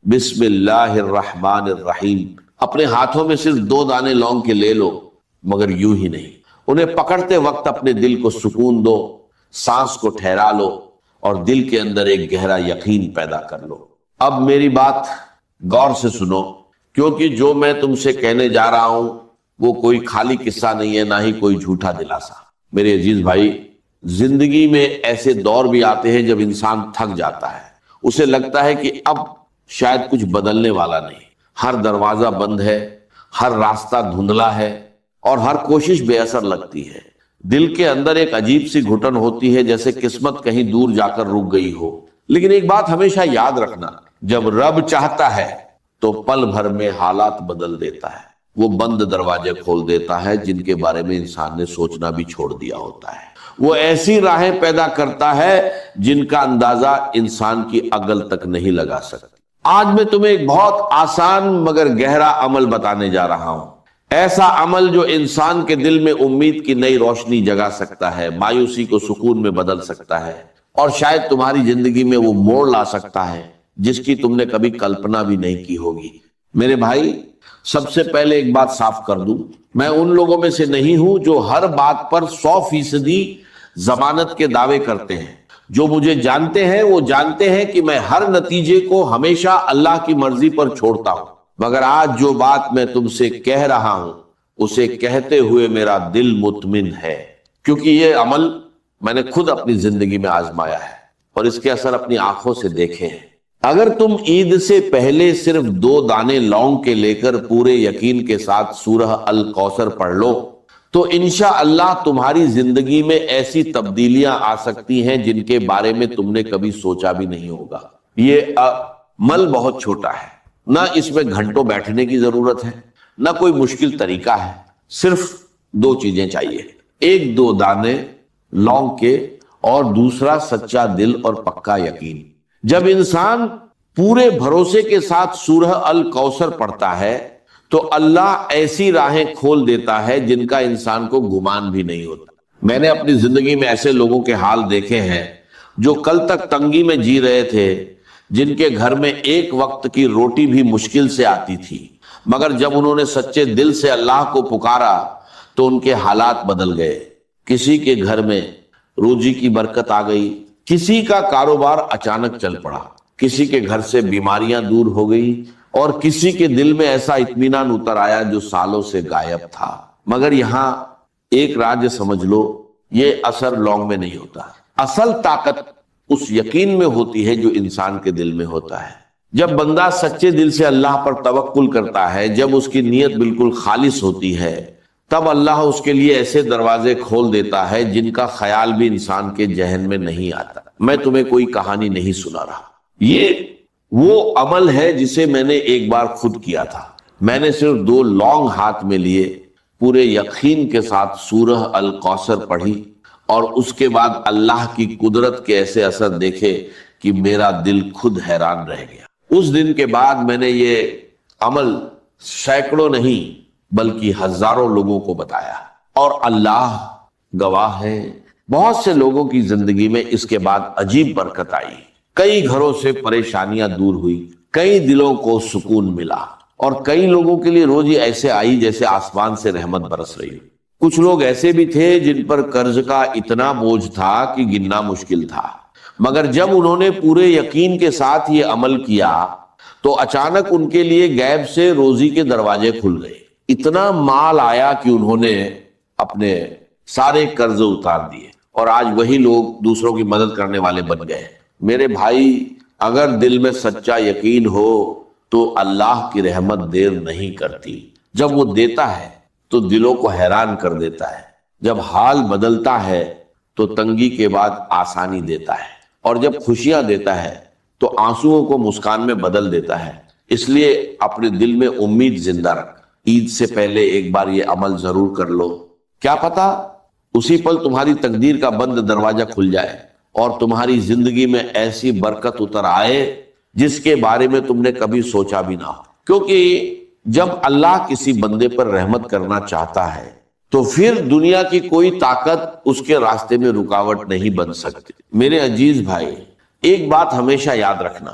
بسم اللہ الرحمن الرحیم، اپنے ہاتھوں میں صرف 2 دانے لونگ کے لے لو، مگر یوں ہی نہیں، انہیں پکڑتے وقت اپنے دل کو سکون دو، سانس کو ٹھہرا لو اور دل کے اندر ایک گہرا یقین پیدا کر لو۔ اب میری بات غور سے سنو، کیونکہ جو میں تم سے کہنے جا رہا ہوں وہ کوئی خالی قصہ نہیں ہے، نہ ہی کوئی جھوٹا دلاسا۔ میرے عزیز بھائی، زندگی میں ایسے دور بھی آتے ہیں جب انسان تھک جاتا ہے، اسے لگتا ہے کہ اب شاید کچھ بدلنے والا نہیں، ہر دروازہ بند ہے، ہر راستہ دھندلا ہے اور ہر کوشش بے اثر لگتی ہے۔ دل کے اندر ایک عجیب سی گھٹن ہوتی ہے، جیسے قسمت کہیں دور جا کر رک گئی ہو۔ لیکن ایک بات ہمیشہ یاد رکھنا، جب رب چاہتا ہے تو پل بھر میں حالات بدل دیتا ہے، وہ بند دروازے کھول دیتا ہے جن کے بارے میں انسان نے سوچنا بھی چھوڑ دیا ہوتا ہے، وہ ایسی راہیں پیدا کرتا ہے جن کا اندازہ انسان کی عقل تک نہیں لگا سکتا۔ آج میں تمہیں ایک بہت آسان مگر گہرا عمل بتانے جا رہا ہوں، ایسا عمل جو انسان کے دل میں امید کی نئی روشنی جگا سکتا ہے، مایوسی کو سکون میں بدل سکتا ہے اور شاید تمہاری زندگی میں وہ موڑ لا سکتا ہے جس کی تم نے کبھی کلپنا بھی نہیں کی ہوگی۔ میرے بھائی، سب سے پہلے ایک بات صاف کر دوں، میں ان لوگوں میں سے نہیں ہوں جو ہر بات پر 100% ضمانت کے دعوے کرتے ہیں۔ جو مجھے جانتے ہیں وہ جانتے ہیں کہ میں ہر نتیجے کو ہمیشہ اللہ کی مرضی پر چھوڑتا ہوں، مگر آج جو بات میں تم سے کہہ رہا ہوں اسے کہتے ہوئے میرا دل مطمئن ہے، کیونکہ یہ عمل میں نے خود اپنی زندگی میں آزمایا ہے اور اس کے اثر اپنی آنکھوں سے دیکھے ہیں۔ اگر تم عید سے پہلے صرف 2 دانے لونگ کے لے کر پورے یقین کے ساتھ سورہ الکوثر پڑھ لو تو انشاءاللہ تمہاری زندگی میں ایسی تبدیلیاں آ سکتی ہیں جن کے بارے میں تم نے کبھی سوچا بھی نہیں ہوگا۔ یہ عمل بہت چھوٹا ہے، نہ اس میں گھنٹوں بیٹھنے کی ضرورت ہے، نہ کوئی مشکل طریقہ ہے، صرف 2 چیزیں چاہیے، 1-2 دانے لونگ کے اور دوسرا سچا دل اور پکا یقین۔ جب انسان پورے بھروسے کے ساتھ سورہ الکوثر پڑھتا ہے تو اللہ ایسی راہیں کھول دیتا ہے جن کا انسان کو گمان بھی نہیں ہوتا۔ میں نے اپنی زندگی میں ایسے لوگوں کے حال دیکھے ہیں جو کل تک تنگی میں جی رہے تھے، جن کے گھر میں ایک وقت کی روٹی بھی مشکل سے آتی تھی، مگر جب انہوں نے سچے دل سے اللہ کو پکارا تو ان کے حالات بدل گئے۔ کسی کے گھر میں روزی کی برکت آ گئی، کسی کا کاروبار اچانک چل پڑا، کسی کے گھر سے بیماریاں دور ہو گئی اور کسی کے دل میں ایسا اطمینان اتر آیا جو سالوں سے غائب تھا۔ مگر یہاں ایک راز سمجھ لو، یہ اثر لونگ میں نہیں ہوتا، اصل طاقت اس یقین میں ہوتی ہے جو انسان کے دل میں ہوتا ہے۔ جب بندہ سچے دل سے اللہ پر توکل کرتا ہے، جب اس کی نیت بالکل خالص ہوتی ہے، تب اللہ اس کے لیے ایسے دروازے کھول دیتا ہے جن کا خیال بھی انسان کے ذہن میں نہیں آتا۔ میں تمہیں کوئی کہانی نہیں سنا رہا، یہ وہ عمل ہے جسے میں نے ایک بار خود کیا تھا۔ میں نے صرف 2 لونگ ہاتھ میں لیے، پورے یقین کے ساتھ سورہ الکوثر پڑھی اور اس کے بعد اللہ کی قدرت کے ایسے اثر دیکھے کہ میرا دل خود حیران رہ گیا۔ اس دن کے بعد میں نے یہ عمل سینکڑوں نہیں بلکہ ہزاروں لوگوں کو بتایا، اور اللہ گواہ ہے، بہت سے لوگوں کی زندگی میں اس کے بعد عجیب برکت آئی، کئی گھروں سے پریشانیاں دور ہوئی، کئی دلوں کو سکون ملا، اور کئی لوگوں کے لیے روزی ایسے آئی جیسے آسمان سے رحمت برس رہی۔ کچھ لوگ ایسے بھی تھے جن پر قرض کا اتنا بوجھ تھا کہ گننا مشکل تھا، مگر جب انہوں نے پورے یقین کے ساتھ یہ عمل کیا تو اچانک ان کے لیے غیب سے روزی کے دروازے کھل گئے، اتنا مال آیا کہ انہوں نے اپنے سارے قرض اتار دیے اور آج وہی لوگ دوسروں کی مدد کرنے والے بن گئے۔ میرے بھائی، اگر دل میں سچا یقین ہو تو اللہ کی رحمت دیر نہیں کرتی، جب وہ دیتا ہے تو دلوں کو حیران کر دیتا ہے، جب حال بدلتا ہے تو تنگی کے بعد آسانی دیتا ہے، اور جب خوشیاں دیتا ہے تو آنسوؤں کو مسکان میں بدل دیتا ہے۔ اس لیے اپنے دل میں امید زندہ رکھ، عید سے پہلے ایک بار یہ عمل ضرور کر لو، کیا پتا اسی پل تمہاری تقدیر کا بند دروازہ کھل جائے اور تمہاری زندگی میں ایسی برکت اتر آئے جس کے بارے میں تم نے کبھی سوچا بھی نہ ہو۔ کیونکہ جب اللہ کسی بندے پر رحمت کرنا چاہتا ہے تو پھر دنیا کی کوئی طاقت اس کے راستے میں رکاوٹ نہیں بن سکتی۔ میرے عزیز بھائی، ایک بات ہمیشہ یاد رکھنا،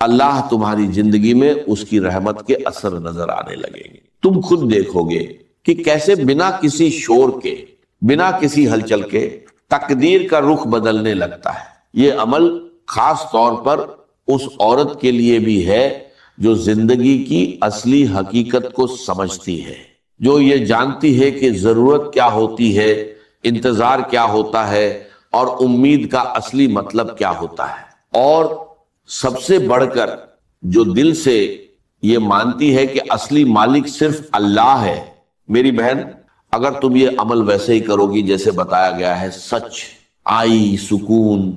اللہ تمہاری زندگی میں اس کی رحمت کے اثر نظر آنے لگیں گے۔ تم خود دیکھو گے کہ کیسے بنا کسی شور کے، بنا کسی ہلچل کے تقدیر کا رخ بدلنے لگتا ہے۔ یہ عمل خاص طور پر اس عورت کے لیے بھی ہے جو زندگی کی اصلی حقیقت کو سمجھتی ہے، جو یہ جانتی ہے کہ ضرورت کیا ہوتی ہے، انتظار کیا ہوتا ہے، اور امید کا اصلی مطلب کیا ہوتا ہے، اور سب سے بڑھ کر جو دل سے یہ مانتی ہے کہ اصلی مالک صرف اللہ ہے۔ میری بہن، اگر تم یہ عمل ویسے ہی کرو گی جیسے بتایا گیا ہے، سچ، آئی، سکون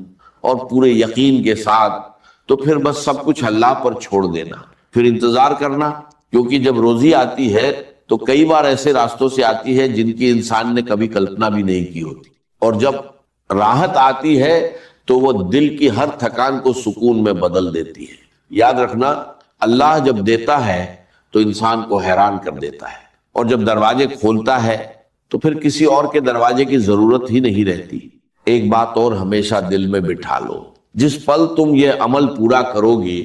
اور پورے یقین کے ساتھ، تو پھر بس سب کچھ اللہ پر چھوڑ دینا، پھر انتظار کرنا، کیونکہ جب روزی آتی ہے تو کئی بار ایسے راستوں سے آتی ہے جن کی انسان نے کبھی کلپنا بھی نہیں کی ہوتی، اور جب راحت آتی ہے تو وہ دل کی ہر تھکان کو سکون میں بدل دیتی ہے۔ یاد رکھنا، اللہ جب دیتا ہے تو انسان کو حیران کر دیتا ہے، اور جب دروازے کھولتا ہے تو پھر کسی اور کے دروازے کی ضرورت ہی نہیں رہتی۔ ایک بات اور ہمیشہ دل میں بٹھا لو، جس پل تم یہ عمل پورا کرو گی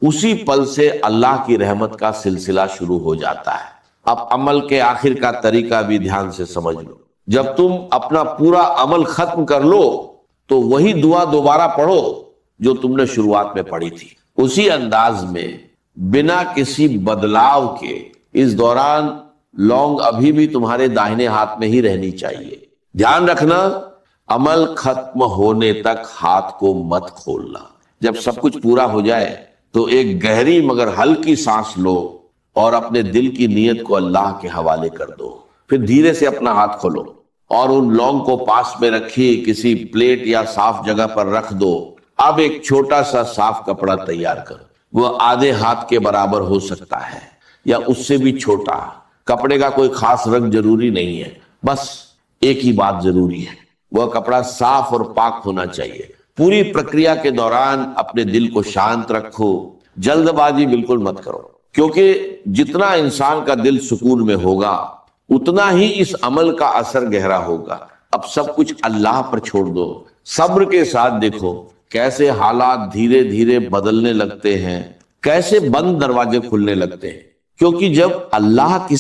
اسی پل سے اللہ کی رحمت کا سلسلہ شروع ہو جاتا ہے۔ اب عمل کے آخر کا طریقہ بھی دھیان سے سمجھ لو۔ جب تم اپنا پورا عمل ختم کر لو تو وہی دعا دوبارہ پڑھو جو تم نے شروعات میں پڑھی تھی، اسی انداز میں، بنا کسی بدلاؤ کے۔ اس دوران لونگ ابھی بھی تمہارے داہنے ہاتھ میں ہی رہنی چاہیے۔ دھیان رکھنا، عمل ختم ہونے تک ہاتھ کو مت کھولنا۔ جب سب کچھ پورا ہو جائے تو ایک گہری مگر ہلکی سانس لو اور اپنے دل کی نیت کو اللہ کے حوالے کر دو۔ پھر دھیرے سے اپنا ہاتھ کھولو اور ان لونگ کو پاس میں رکھی کسی پلیٹ یا صاف جگہ پر رکھ دو۔ اب ایک چھوٹا سا صاف کپڑا تیار کرو، وہ آدھے ہاتھ کے برابر ہو سکتا ہے یا اس سے بھی چھوٹا۔ کپڑے کا کوئی خاص رنگ ضروری نہیں ہے، بس ایک ہی بات ضروری ہے، وہ کپڑا صاف اور پاک ہونا چاہیے۔ پوری پرکریا کے دوران اپنے دل کو شانت رکھو، جلد بازی بالکل مت کرو، کیونکہ جتنا انسان کا دل سکون میں ہوگا اتنا ہی اس عمل کا اثر گہرا ہوگا۔ اب سب کچھ اللہ پر چھوڑ دو، صبر کے ساتھ دیکھو کیسے حالات دھیرے دھیرے بدلنے لگتے ہیں، کیسے بند دروازے کھلنے لگتے ہیں، کیونکہ جب اللہ کسی